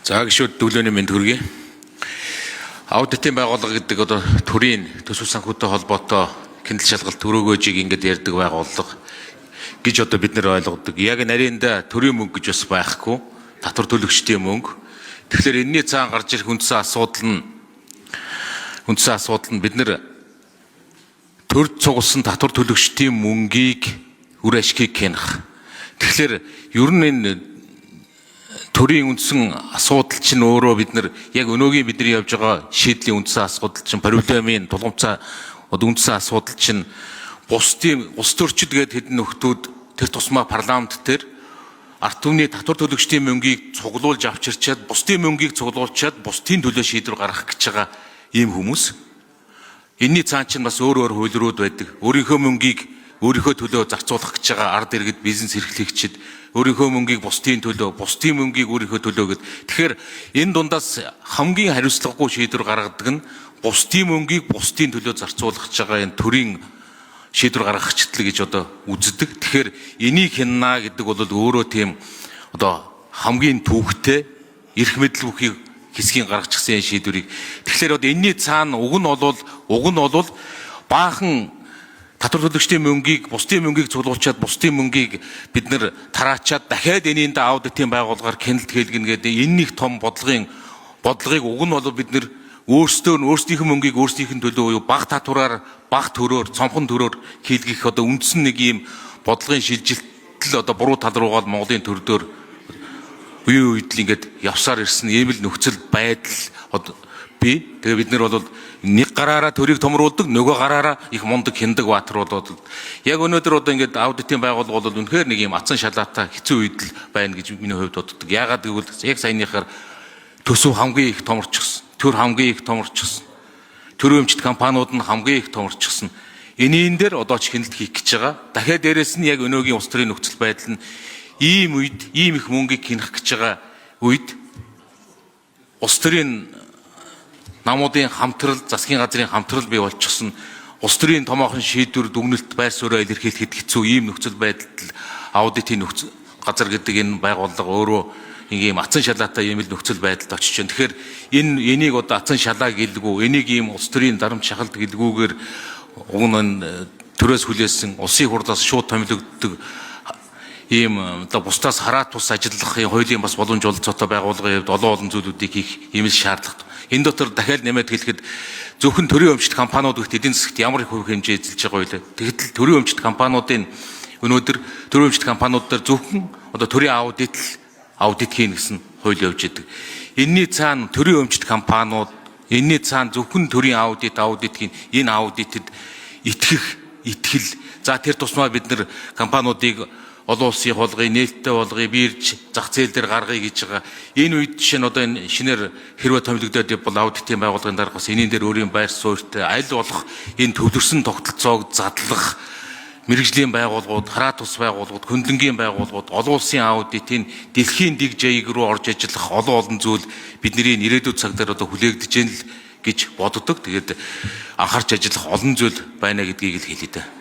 За гişүүд дүүлөөний мэнд хүргэе. Аудитын байгууллага гэдэг одоо төрийн төсөв санхүүтэй холбоотой хяналт шалгалт өрөөгөөжийг ингээд ярьдаг байгууллага гэж одоо бид нэр ойлгодог. Яг нарийнда төрийн мөнгө гэж бас байхгүй. Татвар төлөгчдийн мөнгө. Тэгэхээр энэний цаана гарч ирэх үндсэн асуудал нь бид нэр төр цугласан татвар төлөгчдийн мөнгийг үр ашгийг хянах. Тэгэхээр ер нь энэ төрийн үндсэн асуудал чинь өөрөө бид нар яг өнөөгийн бидний явж байгаа шийдлийн үндсэн асуудал чинь проблемын тулгымцаа үндсэн асуудал чинь улс төрчид гэдэг хэдэн нөхдүүд тэр тусмаа парламент дээр ард түмний татвар төлөгчдийн мөнгийг цуглуулж авчирчаад бусдын мөнгийг цуглуулчаад бусдын төлөө шийдвэр гаргах гэж байгаа ийм хүмүүс. Энийний цаана чинь бас өөр хуулиуд байдаг. Өөрийнхөө мөнгийг өөрийнхөө төлөө зарцуулах гэж байгаа ард иргэд бизнес эрхлэгчид өөрийнхөө мөнгийг бусдын төлөө, бусдын мөнгийг өөрийнхөө төлөө гэд. Тэгэхээр энэ дундаас хамгийн хариуцлагагүй шийдвэр гаргадаг нь бусдын мөнгийг бусдын төлөө зарцуулах гэж байгаа энэ төрийн шийдвэр гаргагчдал гэж одоо үздэг. Тэгэхээр энийг хянана гэдэг бол өөрөө тийм одоо хамгийн түүхтэй эрх мэдэл бүхий хэсгийн гаргачихсан шийдвэрийг. Тэгэхээр одоо энэний цаана уг нь бол баахан татвар төлөгчдийн мөнгийг, бусдын мөнгийг цуглуулчаад бусдын мөнгийг бид нэр тараачаад дахиад энэнд аудитын байгууллагаар хяналт хийлгэнэ гэдэг энэ нэг том бодлогыг уг нь бол бид нэр өөрсдийнхөө мөнгийг өөрсдийнх нь төлөө бага татвараар, бага төрөөр, цомхон төрөөр хийлгэх одоо үндсэн нэг ийм бодлогын шилжилтэл одоо буруу тал руугаа Монголын төрдөр үе үед л ингээд явсаар ирсэн ийм л нөхцөл байдал одоо бий. Тэгээ бид нар бол нэг гараараа төрийг томруулдаг, нөгөө гараараа их мундаг хиндаг баатар болоод яг өнөөдөр одоо ингээд аудитын байгууллага бол үнэхээр нэг юм ацсан шалаатай хэцүү үед л байна гэж миний хувьд боддог. Яагаад гэвэл яг саяныхаар төсөв хамгийн их томорчихсон, төр хамгийн их томорчихсон, төрийн өмчт компаниуд нь хамгийн их томорчихсон. Энийн дээр одоо ч хяналт хийх гэж байгаа. Дахиад дээрэс нь яг өнөөгийн улс төрийн нөхцөл байдал нь ийм үед ийм их мөнгийг хянах гэж байгаа үед улс төрийн намуудын хамтрал, засгийн газрын хамтрал бий болчихсон. Улс төрийн томоохон шийдвэр дүгнэлт байр сууриа илэрхийлэхэд хэцүү ийм нөхцөл байдалд аудитын нөхцөл газар гэдэг энэ байгууллага өөрөө ийм ацсан шалаатай ийм л нөхцөл байдалд очиж байна. Тэгэхээр энийг одоо ацсан шалаа гэлгүй, энийг ийм улс төрийн дарамт шахалт гэлгүйгээр уг нь төрөөс хүлээсэн улсын хурлаас шууд томилогддог ийм одоо бусдаас хараат тус ажиллахын хуулийн бас боломж олцоотой байгууллагын хувьд олон зүйлүүдийг хийх ийм л шаардлагатай. Энэ дотор дахиад нэмээд хэлэхэд зөвхөн төрийн өмчт компаниуд гэх эдийн засагт ямар их хувь хэмжээ эзэлж байгаа вэ? Тэгэхдээ төрийн өмчт компаниудын өнөөдөр төрийн өмчт компаниуд дээр зөвхөн одоо төрийн аудит хийн гэсэн хууль явж идэг. Энийний цаана төрийн өмчт компаниуд, энийний цаана зөвхөн төрийн аудит хийн энэ аудитэд итгэл. За тэр тусмаа бид нар компаниудыг олон улсын холгыг нээлттэй болгоё, бирж зах зээл дээр гаргая гэж байгаа. Энэ үед жишээ нь одоо энэ шинээр хэрвээ томилогдоод бол аудитын байгууллагын дарга бас энийн дээр өөрийн байр суурьтай аль болох энэ төвлөрсөн тогтолцоог задлах мэргэжлийн байгууллагууд, хараат ус байгууллагууд, хөндлөнгийн байгууллагууд, олон улсын аудитын дэлхийн дэг жаяг руу орж ажиллах олон зүйл бидний ирээдүйн цаг дээр одоо хүлээгдэж гэн л гэж боддог. Тэгээд анхаарч ажиллах олон зүйл байна гэдгийг л хэлээ дээ.